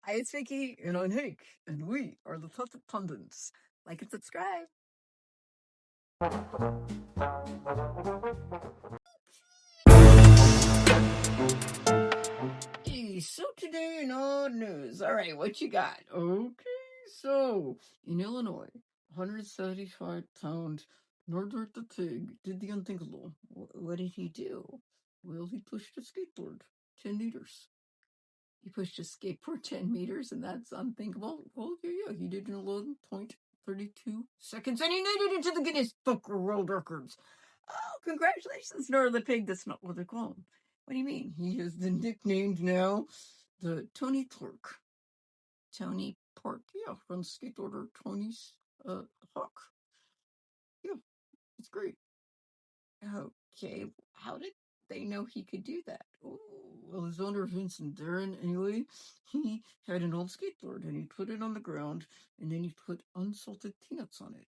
Hi, it's Vicky, and I'm Hank, and we are the Puppet Pundits. Like and subscribe. Hey, so today in odd news. All right, what you got? Okay, so in Illinois, 175-pound Norbert the Pig did the unthinkable. What did he do? Well, he pushed a skateboard 10 meters. He pushed his skateboard 10 meters, and that's unthinkable. Well, yeah, he did in 11.32 seconds, and he made it into the Guinness Book of World Records. Oh, congratulations, Nora the Pig. That's not what they call him. What do you mean? He is the nicknamed now the Tony Clerk. Tony Park, yeah, from skateboarder Tony's Hawk. Yeah, it's great. Okay, how did they know he could do that? Oh, well, his owner, Vincent Darren, anyway, he had an old skateboard and he put it on the ground and then he put unsalted peanuts on it.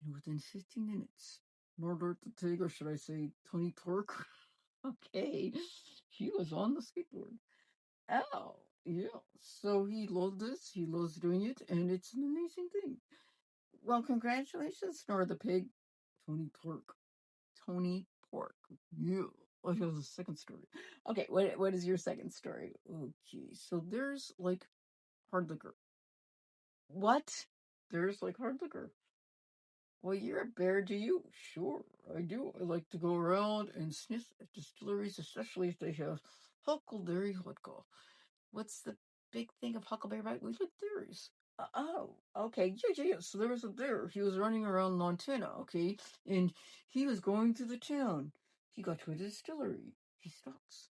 And within 15 minutes, Norbert the Pig, or should I say Tony Torque, okay, he was on the skateboard. Oh, yeah. So he loves this, he loves doing it, and it's an amazing thing. Well, congratulations, Nor the Pig, Tony Torque. Tony Pork. Yeah. Oh, here's a second story. Okay, what is your second story? Okay, so there's like hard liquor. What? There's like hard liquor. Well, you're a bear, do you? Sure, I do. I like to go around and sniff at distilleries, especially if they have huckleberry vodka. What's the big thing of huckleberry vodka? We like berries. Oh, okay. Yeah. So there was a bear. He was running around Montana, okay? And he was going through the town. He got to a distillery. He stops.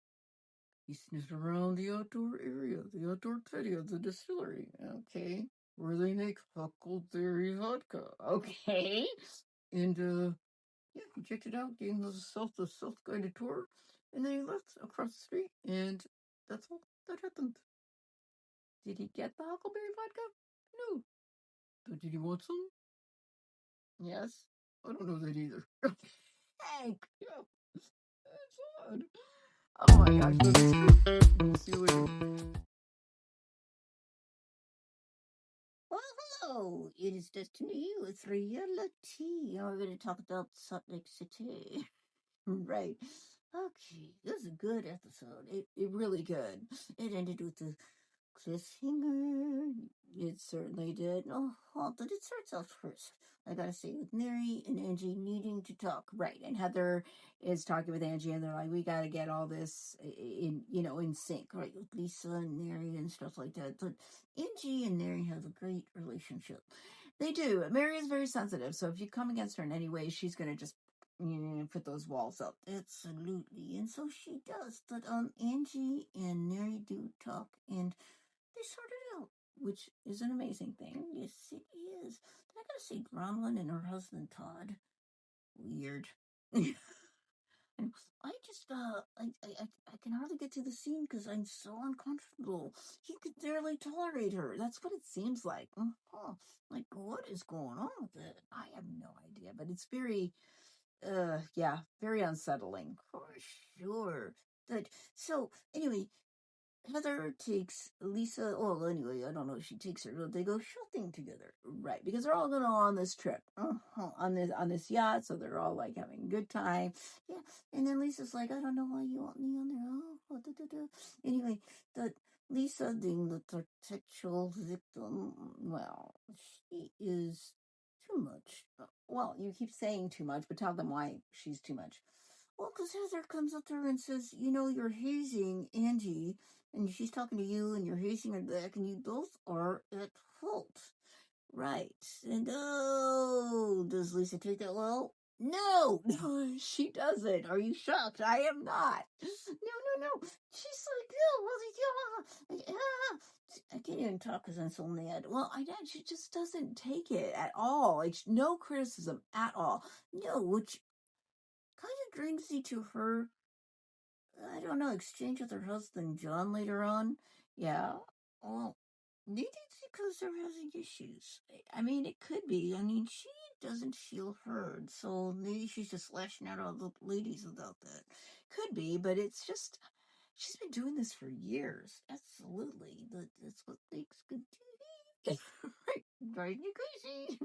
He sniffed around the outdoor area, the outdoor patio of the distillery, okay? Where they make huckleberry vodka, okay? And, yeah, he checked it out, gave himself the self-guided tour, and then he left across the street, and that's all that happened. Did he get the huckleberry vodka? No. But did he want some? Yes. I don't know that either. Hank! Yeah. It's odd. Oh my gosh, that's great. See you later. Well, hello. It is Destiny with reality. And we're going to talk about Salt Lake City. Right. Okay, this is a good episode. It really good. It ended with the cliffhanger. It certainly did. Oh, but it starts off first. I gotta say, with Mary and Angie needing to talk, right? And Heather is talking with Angie, and they're like, "We gotta get all this in sync, right? With Lisa and Mary and stuff like that." But Angie and Mary have a great relationship. They do. Mary is very sensitive, so if you come against her in any way, she's gonna just put those walls up. Absolutely, and so she does. But Angie and Mary do talk, and they sort it out, which is an amazing thing. Yes, it is. But I gotta say, Bronwyn and her husband Todd, weird. And I just, I can hardly get to the scene because I'm so uncomfortable. He could barely tolerate her. That's what it seems like. Like, what is going on with it? I have no idea, but it's very, yeah, very unsettling. For sure. But, so, anyway, Heather takes Lisa. Well, anyway, I don't know if she takes her, but they go shopping together, right? Because they're all going on this trip, on this yacht. So they're all like having a good time, yeah. And then Lisa's like, I don't know why you want me on there. Oh. Anyway, the Lisa, being the potential victim, well, she is too much. Well, you keep saying too much, but tell them why she's too much. Well, because Heather comes up to her and says, you're hazing Angie, and she's talking to you, and you're hazing her back, and you both are at fault. Right. And does Lisa take that well? No, she doesn't. Are you shocked? I am not. No. She's like, I can't even talk because I'm so mad. Well, she just doesn't take it at all. Like, no criticism at all. No, which kind of brings me to her, I don't know, exchange with her husband John later on. Yeah. Well, maybe it's because they're having issues. I mean, it could be. I mean, she doesn't feel heard, so maybe she's just lashing out on the ladies about that. Could be, but it's just, she's been doing this for years. Absolutely. That's what drives me crazy.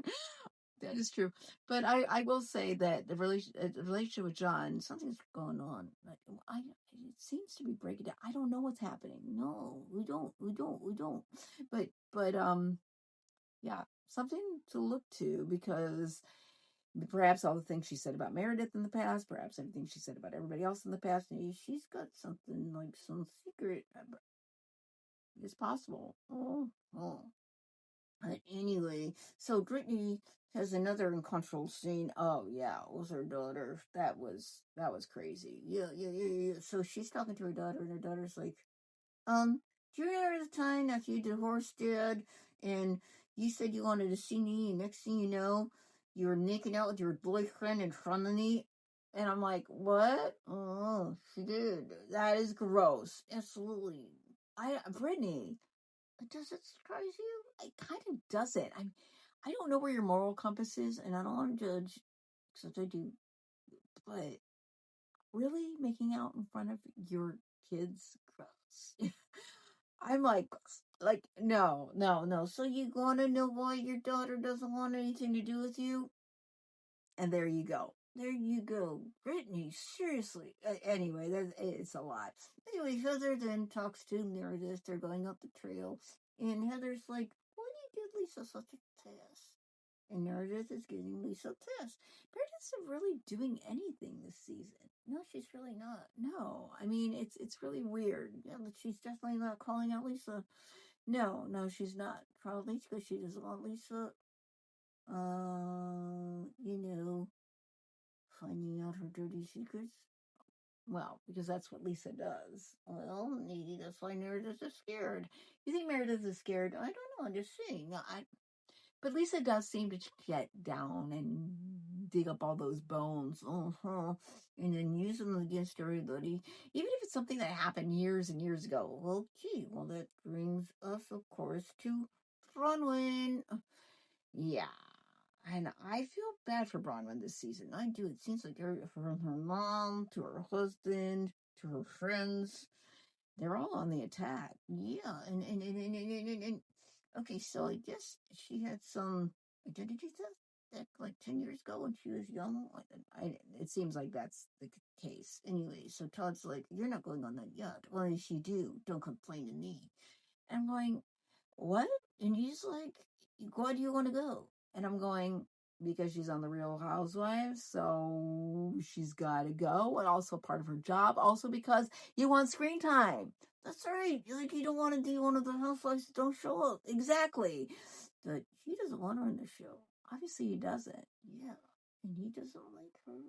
That is true. But I will say that the relationship with John, something's going on. Like, it seems to be breaking down. I don't know what's happening. No, we don't. But yeah, something to look to, because perhaps all the things she said about Meredith in the past, perhaps everything she said about everybody else in the past, maybe she's got something, like some secret. It's possible. Oh. But anyway, so Brittany has another uncomfortable scene. Oh yeah, it was her daughter. That was crazy. Yeah. So she's talking to her daughter, and her daughter's like, do you remember the time that you divorced Dad, and you said you wanted to see me, and next thing you know, you were making out with your boyfriend in front of me? And I'm like, what? Oh, she did. That is gross. Absolutely. Brittany, does it surprise you? It kind of doesn't. I don't know where your moral compass is, and I don't want to judge, except I do. But really, making out in front of your kids, gross. I'm like, no. So you want to know why your daughter doesn't want anything to do with you? And there you go. There you go. Brittany, seriously. Anyway, it's a lot. Anyway, Heather then talks to Meredith. They're going up the trail. And Heather's like, why do you give Lisa such a test? And Meredith is giving Lisa a test. Meredith's not really doing anything this season. No, she's really not. No. I mean, it's really weird. Yeah, she's definitely not calling out Lisa. No, she's not. Probably because she doesn't want Lisa, you know, finding out her dirty secrets? Well, because that's what Lisa does. Well, maybe that's why Meredith is scared. You think Meredith is scared? I don't know. I'm just saying. But Lisa does seem to get down and dig up all those bones, and then use them against everybody, even if it's something that happened years and years ago. Well, gee, that brings us, of course, to Bronwyn. Yeah. And I feel bad for Bronwyn this season. I do. It seems like from her mom to her husband to her friends, they're all on the attack. Yeah. And okay, so I guess she had some identity theft that like 10 years ago when she was young. It seems like that's the case. Anyway, so Todd's like, you're not going on that yacht. Well, if you do, don't complain to me. And I'm going, what? And he's like, why do you want to go? And I'm going, because she's on the Real Housewives, so she's got to go. And also part of her job, also because you want screen time. That's right. Like, you don't want to do one of the housewives that don't show up. Exactly. But he doesn't want her in the show. Obviously, he doesn't. Yeah. And he doesn't like her.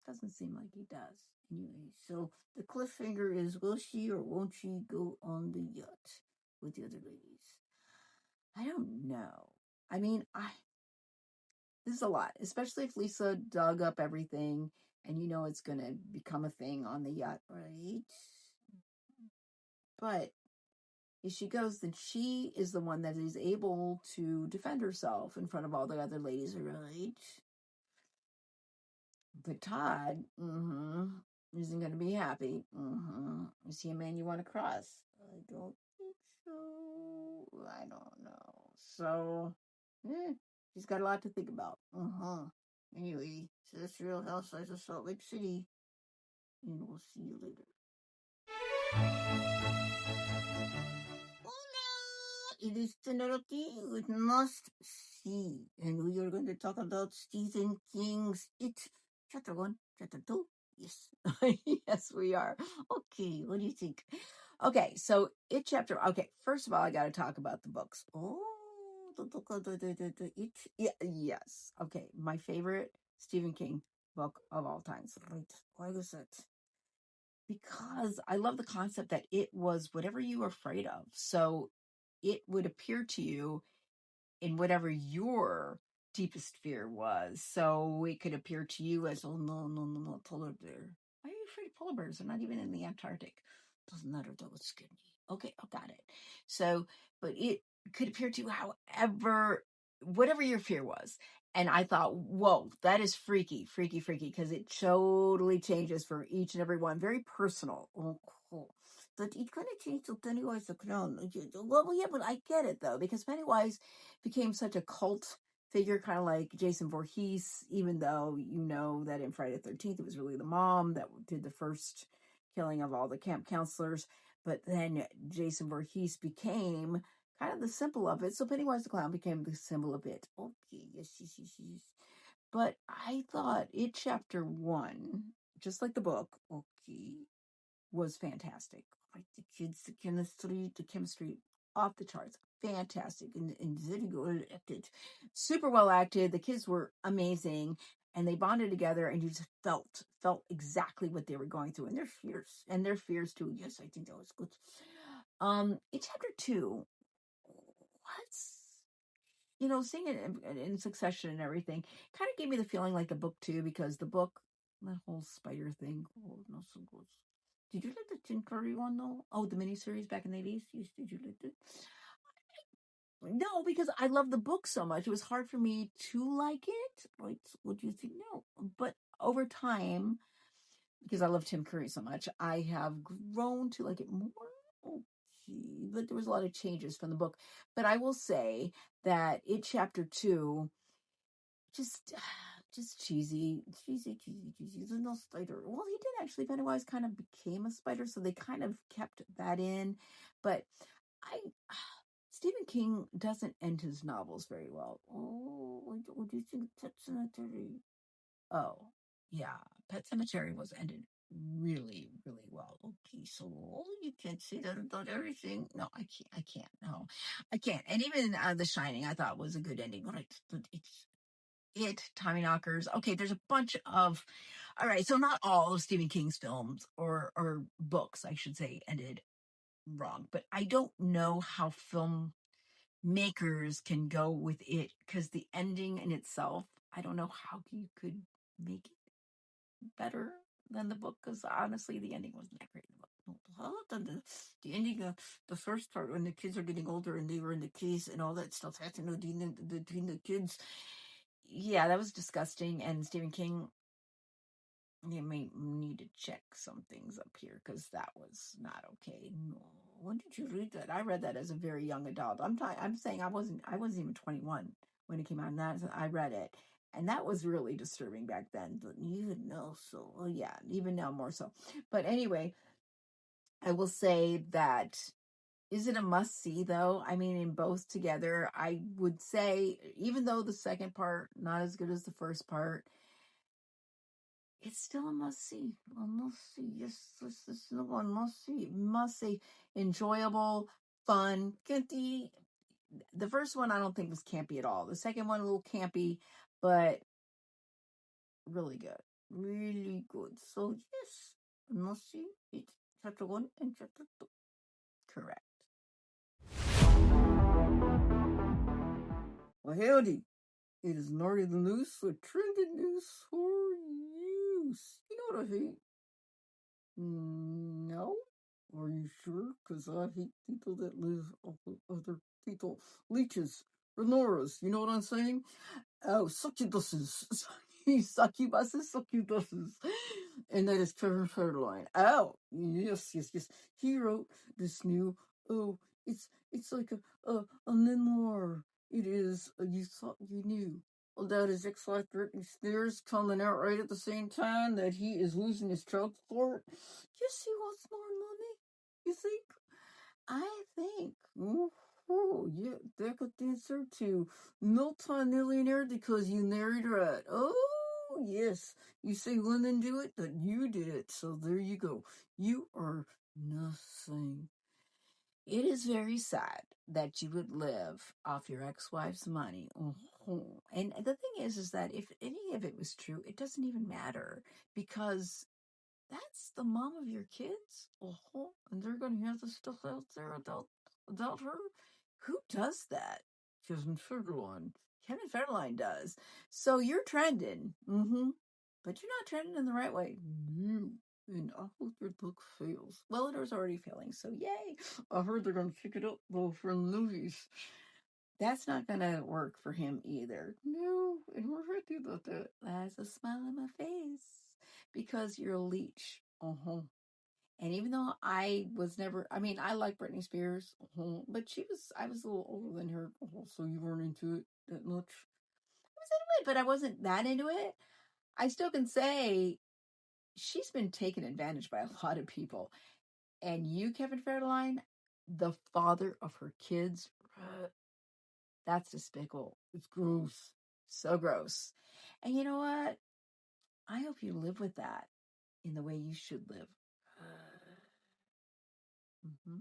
Doesn't seem like he does. Anyway, so the cliffhanger is, will she or won't she go on the yacht with the other ladies? I don't know. I mean, this is a lot, especially if Lisa dug up everything and it's going to become a thing on the yacht, right? But if she goes, then she is the one that is able to defend herself in front of all the other ladies, right? But Todd, isn't going to be happy. Is he a man you want to cross? I don't think so. I don't know. So, he's got a lot to think about. Anyway, so that's Real Housewives of Salt Lake City, and we'll see you later. Hola! It is Tenerity with Must See, and we are going to talk about Stephen King's It, Chapter 1, Chapter 2. Yes. Yes, we are. Okay, what do you think? Okay, so It Chapter, okay, first of all, I got to talk about the books. Oh, It, yeah, yes. Okay, my favorite Stephen King book of all times. Right, why was it? Because I love the concept that it was whatever you were afraid of. So it would appear to you in whatever your deepest fear was. So it could appear to you as, oh, no, polar bear. Why are you afraid of polar bears? They're not even in the Antarctic. Doesn't matter though, it's skinny. Okay, I got it. So, but it could appear to you whatever your fear was. And I thought, whoa, that is freaky, because it totally changes for each and every one. Very personal. Oh, cool. that it kind of changed to Pennywise the clown. Well, yeah, but I get it though, because Pennywise became such a cult figure, kind of like Jason Voorhees, even though you know that in Friday the 13th, it was really the mom that did the first killing of all the camp counselors. But then Jason Voorhees became kind of the symbol of it. So Pennywise the clown became the symbol of it. Okay, yes. But I thought it chapter 1, just like the book, okay, was fantastic. Like the kids, the chemistry off the charts. Fantastic. And very well acted. Super well acted. The kids were amazing. And they bonded together and you just felt exactly what they were going through and their fears too. Yes, I think that was good. In chapter 2, what's seeing it in succession and everything kind of gave me the feeling like the book too, because the book, that whole spider thing, oh, not so good. Did you like the Tim Curry one though? Oh, the miniseries back in the 80s? Did you like it? No, because I love the book so much. It was hard for me to like it. Like, what do you think? No. But over time, because I love Tim Curry so much, I have grown to like it more. Okay, but there was a lot of changes from the book. But I will say that it chapter 2 just cheesy. There's no spider. Well, he did actually. Pennywise kind of became a spider, so they kind of kept that in. But I Stephen King doesn't end his novels very well. Oh, what do you think of Pet Cemetery? Oh, yeah, Pet Cemetery was ended really, really well. Okay, so you can't say that about everything. No, I can't. No, I can't. And even The Shining, I thought was a good ending. But Tommy Knockers. Okay, there's a bunch of. All right, so not all of Stephen King's films or books, I should say, ended wrong. But I don't know how filmmakers can go with it, because the ending in itself, I don't know how you could make it better than the book, because honestly, the ending wasn't that great in the book. The ending of the first part, when the kids are getting older and they were in the case and all that stuff happening between the kids, yeah, that was disgusting. And Stephen King, you may need to check some things up here, because that was not okay. No. When did you read that? I read that as a very young adult. I'm saying I wasn't even 21 when it came out. And I read it, and that was really disturbing back then. But even now, so well, yeah, even now more so. But anyway, I will say that, is it a must see though? I mean, in both together, I would say, even though the second part not as good as the first part, it's still a must see. A must see. Yes, this is the one must see. Must see. Enjoyable, fun. The first one I don't think was campy at all. The second one a little campy, but really good. Really good. So yes, must see. It's chapter 1 and chapter 2. Correct. Well, howdy. It is Nardy the News for trending news for you. You know what I hate? No. Are you sure? Because I hate people that live off of other people. Leeches. Renoras. You know what I'm saying? Oh, succubuses. Succubuses. And that is Kevin Federline. Oh, yes. He wrote this new, oh, it's like a memoir. It is, you thought you knew. Well, that his ex-wife Britney Spears coming out right at the same time that he is losing his child support. Yes, he wants more money. You think? I think. Oh, yeah, that could answer to multi-millionaire because you married right. Oh, yes. You say women do it, but you did it. So there you go. You are nothing. It is very sad that you would live off your ex-wife's money. And the thing is that if any of it was true, it doesn't even matter, because that's the mom of your kids. And they're going to have the stuff out there about her. Who does that? Kevin Federline. Kevin Federline does. So you're trending. But you're not trending in the right way. No. And I hope your book fails. Well, it was already failing, so yay. I heard they're going to pick it up, though, for the movies. That's not going to work for him either. No, and we're happy about that. That's a smile on my face. Because you're a leech. And even though I was never, I mean, I like Britney Spears, but I was a little older than her, so you weren't into it that much. I was into it, but I wasn't that into it. I still can say she's been taken advantage by a lot of people. And you, Kevin Federline, the father of her kids, that's despicable. It's gross. So gross. And you know what? I hope you live with that in the way you should live. Mm-hmm.